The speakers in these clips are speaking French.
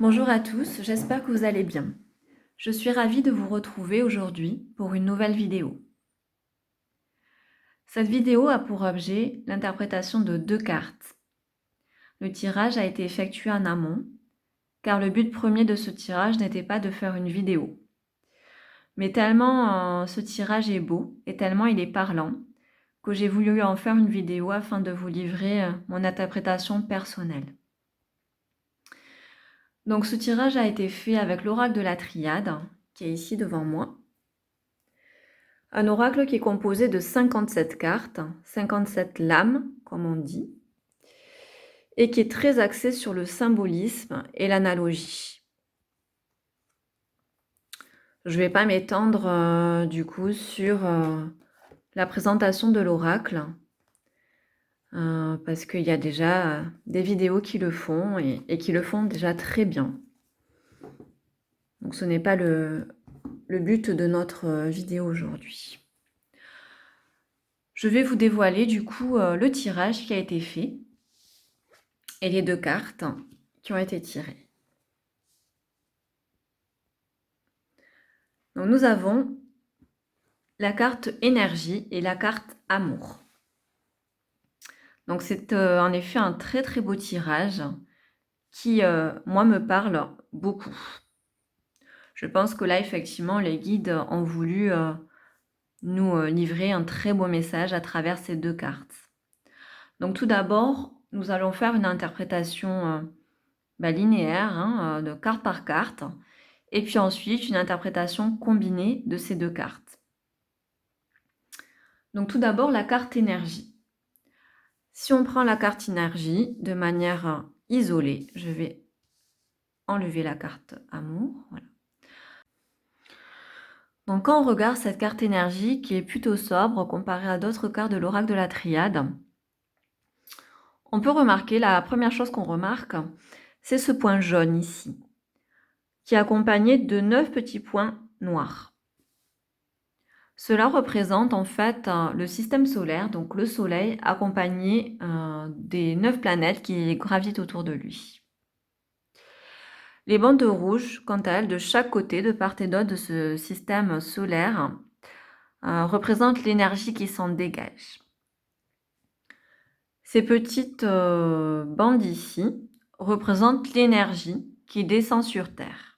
Bonjour à tous, j'espère que vous allez bien. Je suis ravie de vous retrouver aujourd'hui pour une nouvelle vidéo. Cette vidéo a pour objet l'interprétation de deux cartes. Le tirage a été effectué en amont, car le but premier de ce tirage n'était pas de faire une vidéo. Mais tellement ce tirage est beau et tellement il est parlant, que j'ai voulu en faire une vidéo afin de vous livrer mon interprétation personnelle. Donc ce tirage a été fait avec l'oracle de la Triade, qui est ici devant moi. Un oracle qui est composé de 57 cartes, 57 lames, comme on dit, et qui est très axé sur le symbolisme et l'analogie. Je ne vais pas m'étendre du coup sur la présentation de l'oracle, parce qu'il y a déjà des vidéos qui le font et qui le font déjà très bien. Donc ce n'est pas le but de notre vidéo aujourd'hui. Je vais vous dévoiler du coup le tirage qui a été fait et les deux cartes qui ont été tirées. Donc nous avons la carte énergie et la carte amour. Donc c'est en effet un très très beau tirage qui, moi, me parle beaucoup. Je pense que là, effectivement, les guides ont voulu nous livrer un très beau message à travers ces deux cartes. Donc tout d'abord, nous allons faire une interprétation linéaire, de carte par carte, et puis ensuite une interprétation combinée de ces deux cartes. Donc tout d'abord, la carte énergie. Si on prend la carte énergie de manière isolée, je vais enlever la carte amour. Voilà. Donc quand on regarde cette carte énergie qui est plutôt sobre comparée à d'autres cartes de l'oracle de la Triade, on peut remarquer, la première chose qu'on remarque, c'est ce point jaune ici, qui est accompagné de 9 petits points noirs. Cela représente en fait le système solaire, donc le Soleil, accompagné des 9 planètes qui gravitent autour de lui. Les bandes rouges, quant à elles, de chaque côté, de part et d'autre de ce système solaire, représentent l'énergie qui s'en dégage. Ces petites bandes ici représentent l'énergie qui descend sur Terre.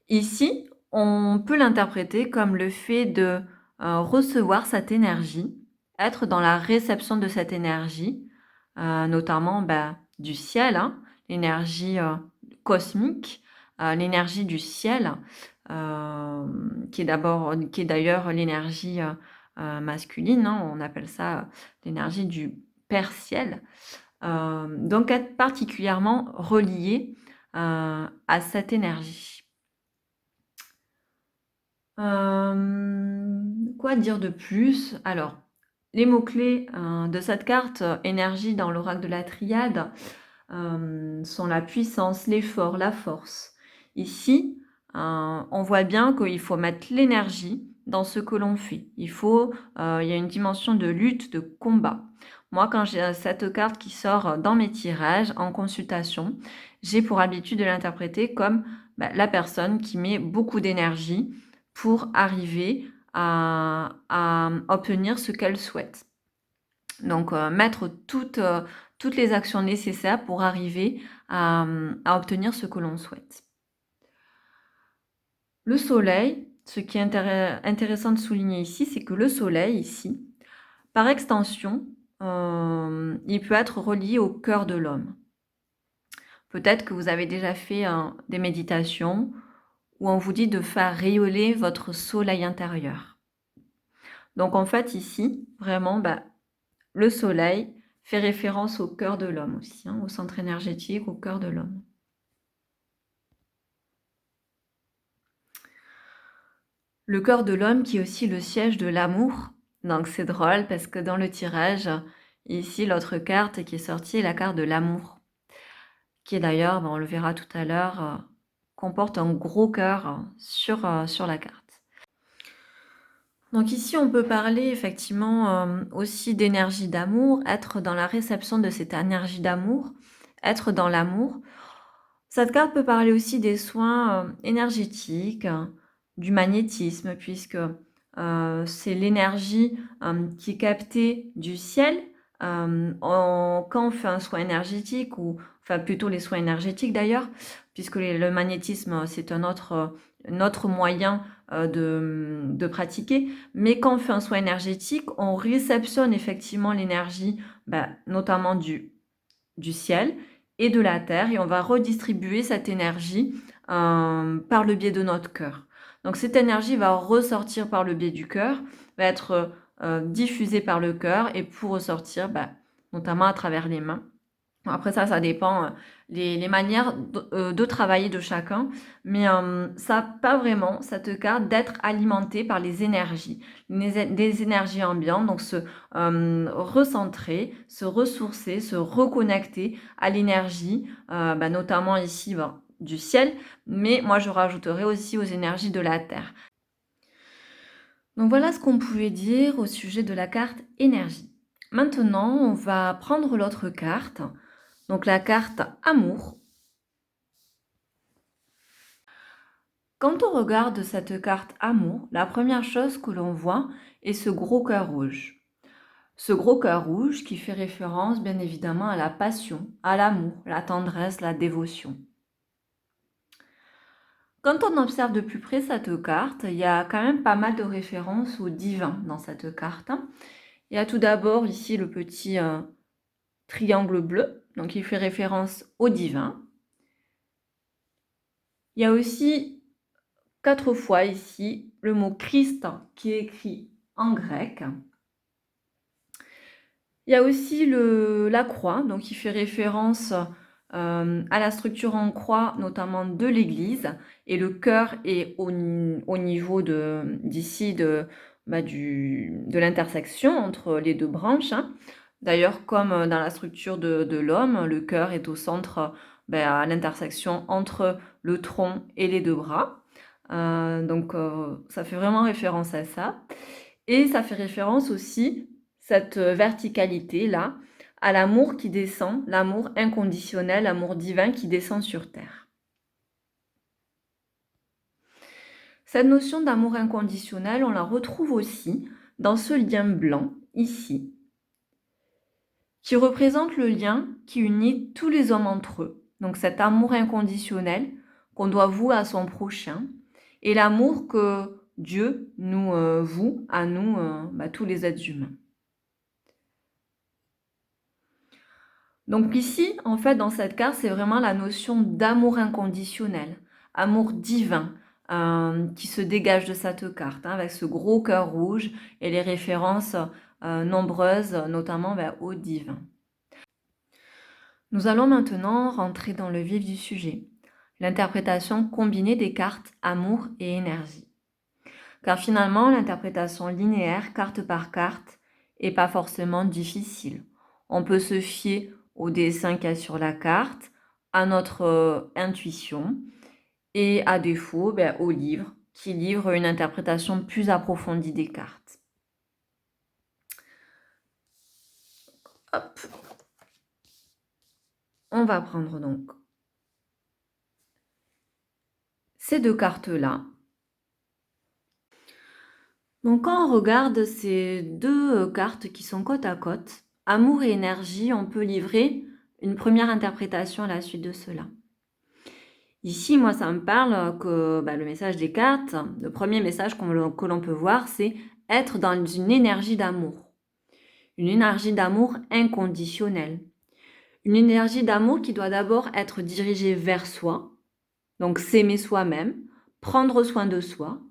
Ici, on peut l'interpréter comme le fait de recevoir cette énergie, être dans la réception de cette énergie, notamment du ciel, l'énergie cosmique, l'énergie du ciel, qui est d'ailleurs l'énergie masculine, on appelle ça l'énergie du Père Ciel. Donc être particulièrement relié à cette énergie. Quoi dire de plus? Alors, les mots-clés de cette carte énergie dans l'oracle de la Triade sont la puissance, l'effort, la force. Ici, on voit bien qu'il faut mettre l'énergie dans ce que l'on fait. Il y a une dimension de lutte, de combat. Moi, quand j'ai cette carte qui sort dans mes tirages, en consultation, j'ai pour habitude de l'interpréter comme la personne qui met beaucoup d'énergie pour arriver à obtenir ce qu'elle souhaite. Donc, mettre toutes les actions nécessaires pour arriver à obtenir ce que l'on souhaite. Le soleil, ce qui est intéressant de souligner ici, c'est que le soleil, ici, par extension, il peut être relié au cœur de l'homme. Peut-être que vous avez déjà fait des méditations où on vous dit de faire rayonner votre soleil intérieur. Donc en fait ici, vraiment, le soleil fait référence au cœur de l'homme aussi, au centre énergétique, au cœur de l'homme. Le cœur de l'homme qui est aussi le siège de l'amour. Donc c'est drôle parce que dans le tirage, ici l'autre carte qui est sortie est la carte de l'amour. Qui est d'ailleurs, on le verra tout à l'heure, comporte un gros cœur sur la carte. Donc ici, on peut parler effectivement aussi d'énergie d'amour, être dans la réception de cette énergie d'amour, être dans l'amour. Cette carte peut parler aussi des soins énergétiques, du magnétisme, puisque c'est l'énergie qui est captée du ciel quand on fait un soin énergétique, ou enfin plutôt les soins énergétiques d'ailleurs, puisque le magnétisme, c'est un autre moyen de pratiquer. Mais quand on fait un soin énergétique, on réceptionne effectivement l'énergie, notamment du ciel et de la terre, et on va redistribuer cette énergie par le biais de notre cœur. Donc cette énergie va ressortir par le biais du cœur, va être diffusée par le cœur et pour ressortir notamment à travers les mains. Après ça dépend les manières de travailler de chacun, mais ça pas vraiment cette carte d'être alimentée par les énergies, des énergies ambiantes, donc se recentrer, se ressourcer, se reconnecter à l'énergie, notamment ici du ciel, mais moi je rajouterais aussi aux énergies de la terre. Donc voilà ce qu'on pouvait dire au sujet de la carte énergie. Maintenant, on va prendre l'autre carte. Donc la carte amour. Quand on regarde cette carte amour, la première chose que l'on voit est ce gros cœur rouge. Ce gros cœur rouge qui fait référence bien évidemment à la passion, à l'amour, la tendresse, la dévotion. Quand on observe de plus près cette carte, il y a quand même pas mal de références au divin dans cette carte. Il y a tout d'abord ici le petit triangle bleu, donc il fait référence au divin. Il y a aussi 4 fois ici le mot Christ qui est écrit en grec. Il y a aussi la croix, donc qui fait référence à la structure en croix, notamment de l'église, et le cœur est au niveau d'ici de l'intersection entre les deux branches. D'ailleurs, comme dans la structure de l'homme, le cœur est au centre, à l'intersection entre le tronc et les deux bras. Donc, ça fait vraiment référence à ça. Et ça fait référence aussi, cette verticalité-là, à l'amour qui descend, l'amour inconditionnel, l'amour divin qui descend sur terre. Cette notion d'amour inconditionnel, on la retrouve aussi dans ce lien blanc, ici, qui représente le lien qui unit tous les hommes entre eux. Donc cet amour inconditionnel qu'on doit vouer à son prochain, et l'amour que Dieu nous voue à nous, tous les êtres humains. Donc ici, en fait, dans cette carte, c'est vraiment la notion d'amour inconditionnel, amour divin, qui se dégage de cette carte, avec ce gros cœur rouge et les références nombreuses, notamment au divin. Nous allons maintenant rentrer dans le vif du sujet, l'interprétation combinée des cartes amour et énergie. Car finalement, l'interprétation linéaire, carte par carte, n'est pas forcément difficile. On peut se fier au dessin qu'il y a sur la carte, à notre intuition, et à défaut, au livre, qui livre une interprétation plus approfondie des cartes. Hop. On va prendre donc ces deux cartes-là. Donc quand on regarde ces deux cartes qui sont côte à côte, amour et énergie, on peut livrer une première interprétation à la suite de cela. Ici, moi, ça me parle que le message des cartes, le premier message que l'on peut voir, c'est être dans une énergie d'amour. Une énergie d'amour inconditionnelle. Une énergie d'amour qui doit d'abord être dirigée vers soi, donc s'aimer soi-même, prendre soin de soi,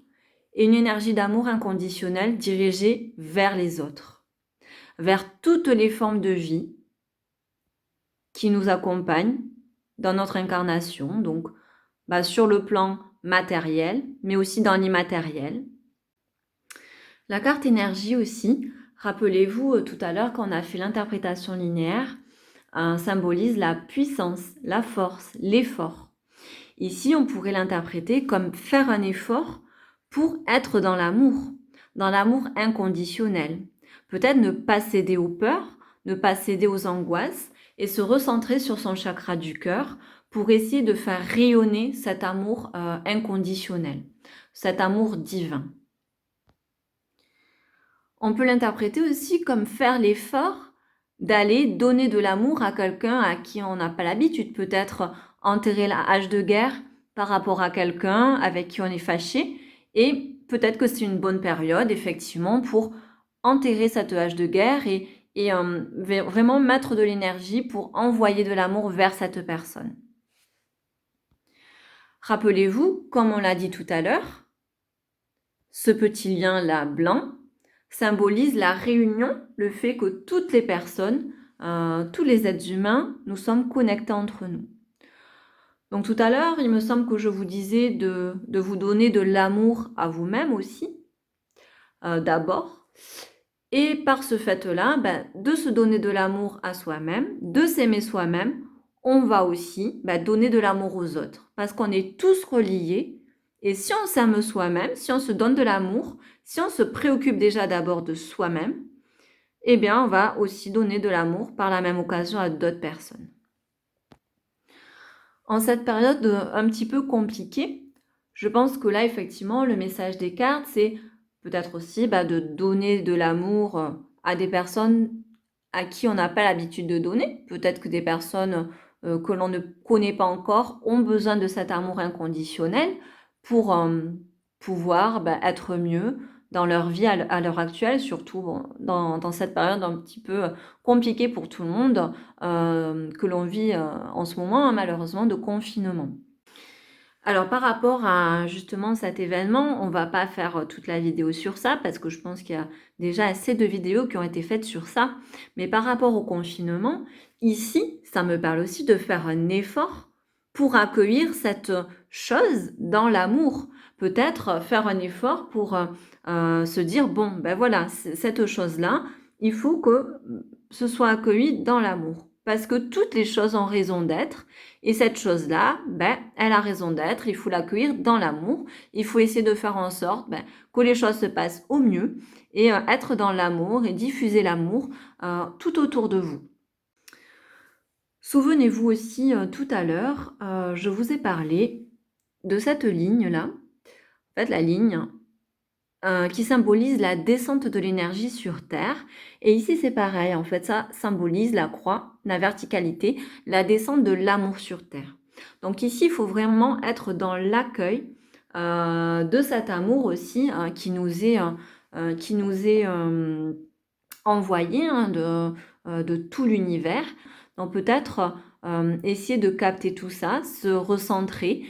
et une énergie d'amour inconditionnelle dirigée vers les autres, vers toutes les formes de vie qui nous accompagnent dans notre incarnation, donc sur le plan matériel, mais aussi dans l'immatériel. La carte énergie aussi, rappelez-vous tout à l'heure quand on a fait l'interprétation linéaire, symbolise la puissance, la force, l'effort. Ici, on pourrait l'interpréter comme faire un effort pour être dans l'amour inconditionnel. Peut-être ne pas céder aux peurs, ne pas céder aux angoisses, et se recentrer sur son chakra du cœur pour essayer de faire rayonner cet amour inconditionnel, cet amour divin. On peut l'interpréter aussi comme faire l'effort d'aller donner de l'amour à quelqu'un à qui on n'a pas l'habitude, peut-être enterrer la hache de guerre par rapport à quelqu'un avec qui on est fâché, et peut-être que c'est une bonne période effectivement pour enterrer cette hache de guerre et vraiment mettre de l'énergie pour envoyer de l'amour vers cette personne. Rappelez-vous, comme on l'a dit tout à l'heure, ce petit lien-là blanc symbolise la réunion, le fait que toutes les personnes, tous les êtres humains, nous sommes connectés entre nous. Donc tout à l'heure, il me semble que je vous disais de vous donner de l'amour à vous-même aussi, d'abord. Et par ce fait-là, de se donner de l'amour à soi-même, de s'aimer soi-même, on va aussi donner de l'amour aux autres. Parce qu'on est tous reliés. Et si on s'aime soi-même, si on se donne de l'amour, si on se préoccupe déjà d'abord de soi-même, eh bien, on va aussi donner de l'amour par la même occasion à d'autres personnes. En cette période un petit peu compliquée, je pense que là, effectivement, le message des cartes, c'est peut-être aussi de donner de l'amour à des personnes à qui on n'a pas l'habitude de donner. Peut-être que des personnes que l'on ne connaît pas encore ont besoin de cet amour inconditionnel pour pouvoir être mieux dans leur vie à l'heure actuelle, surtout dans cette période un petit peu compliquée pour tout le monde que l'on vit en ce moment, malheureusement, de confinement. Alors par rapport à justement cet événement, on va pas faire toute la vidéo sur ça parce que je pense qu'il y a déjà assez de vidéos qui ont été faites sur ça. Mais par rapport au confinement, ici, ça me parle aussi de faire un effort pour accueillir cette chose dans l'amour. Peut-être faire un effort pour se dire, bon, voilà, cette chose-là, il faut que ce soit accueilli dans l'amour. Parce que toutes les choses ont raison d'être. Et cette chose-là, elle a raison d'être, il faut l'accueillir dans l'amour. Il faut essayer de faire en sorte que les choses se passent au mieux et être dans l'amour et diffuser l'amour tout autour de vous. Souvenez-vous aussi, tout à l'heure, je vous ai parlé de cette ligne-là. En fait, la ligne qui symbolise la descente de l'énergie sur Terre. Et ici, c'est pareil. En fait, ça symbolise la croix, la verticalité, la descente de l'amour sur Terre. Donc ici, il faut vraiment être dans l'accueil de cet amour aussi qui nous est envoyé de tout l'univers. Donc peut-être essayer de capter tout ça, se recentrer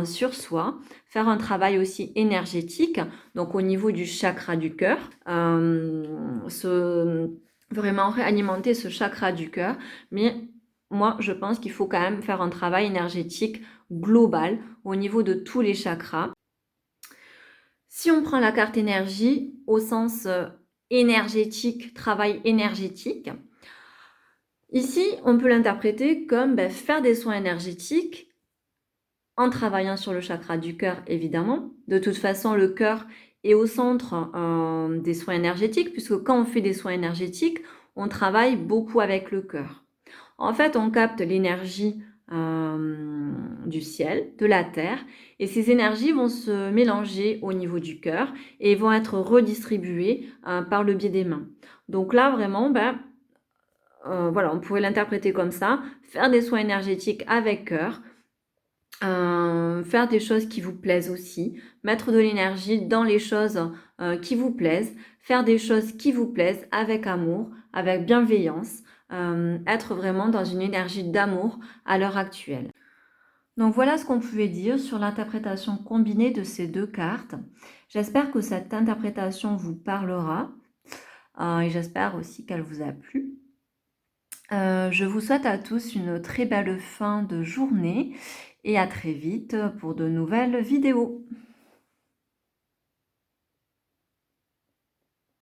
sur soi, faire un travail aussi énergétique, donc au niveau du chakra du cœur, vraiment réalimenter ce chakra du cœur. Mais moi, je pense qu'il faut quand même faire un travail énergétique global au niveau de tous les chakras. Si on prend la carte énergie au sens énergétique, travail énergétique, ici, on peut l'interpréter comme faire des soins énergétiques en travaillant sur le chakra du cœur, évidemment. De toute façon, le cœur est au centre des soins énergétiques, puisque quand on fait des soins énergétiques, on travaille beaucoup avec le cœur. En fait, on capte l'énergie du ciel, de la terre, et ces énergies vont se mélanger au niveau du cœur et vont être redistribuées par le biais des mains. Donc là, vraiment, voilà, on pourrait l'interpréter comme ça, faire des soins énergétiques avec cœur, faire des choses qui vous plaisent aussi, mettre de l'énergie dans les choses qui vous plaisent, faire des choses qui vous plaisent avec amour, avec bienveillance, être vraiment dans une énergie d'amour à l'heure actuelle. Donc voilà ce qu'on pouvait dire sur l'interprétation combinée de ces deux cartes. J'espère que cette interprétation vous parlera et j'espère aussi qu'elle vous a plu. Je vous souhaite à tous une très belle fin de journée et à très vite pour de nouvelles vidéos.